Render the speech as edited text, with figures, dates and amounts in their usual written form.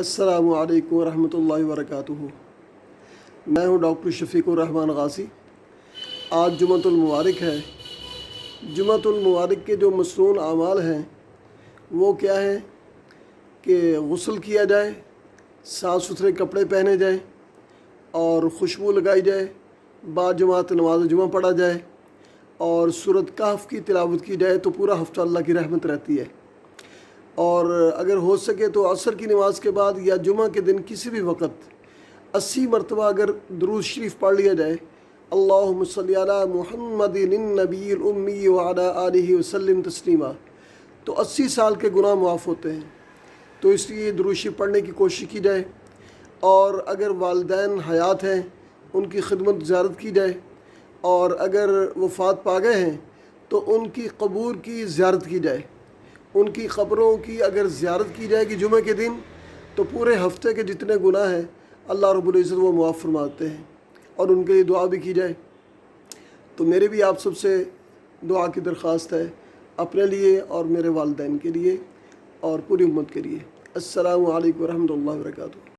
السلام علیکم ورحمۃ اللہ وبرکاتہ۔ میں ہوں ڈاکٹر شفیق الرحمان غازی۔ آج جمعۃ المبارک ہے۔ جمعۃ المبارک کے جو مصنون اعمال ہیں وہ کیا ہیں کہ غسل کیا جائے، صاف ستھرے کپڑے پہنے جائیں اور خوشبو لگائی جائے، با جماعت نماز جمعہ پڑھا جائے اور سورۃ کہف کی تلاوت کی جائے تو پورا ہفتہ اللہ کی رحمت رہتی ہے۔ اور اگر ہو سکے تو عصر کی نماز کے بعد یا جمعہ کے دن کسی بھی وقت 80 مرتبہ اگر درود شریف پڑھ لیا جائے، اللہم صلی علی محمد النبی الامی وعلی آلہ وسلم تسلیما، تو 80 سال کے گناہ معاف ہوتے ہیں۔ تو اس لیے درود شریف پڑھنے کی کوشش کی جائے، اور اگر والدین حیات ہیں ان کی خدمت زیارت کی جائے، اور اگر وفات پا گئے ہیں تو ان کی قبور کی زیارت کی جائے۔ ان کی قبروں کی اگر زیارت کی جائے گی جمعہ کے دن تو پورے ہفتے کے جتنے گناہ ہیں اللہ رب العزت وہ معاف فرماتے ہیں، اور ان کے لیے دعا بھی کی جائے۔ تو میرے بھی آپ سب سے دعا کی درخواست ہے، اپنے لیے اور میرے والدین کے لیے اور پوری امت کے لیے۔ السلام علیکم ورحمۃ اللہ وبرکاتہ۔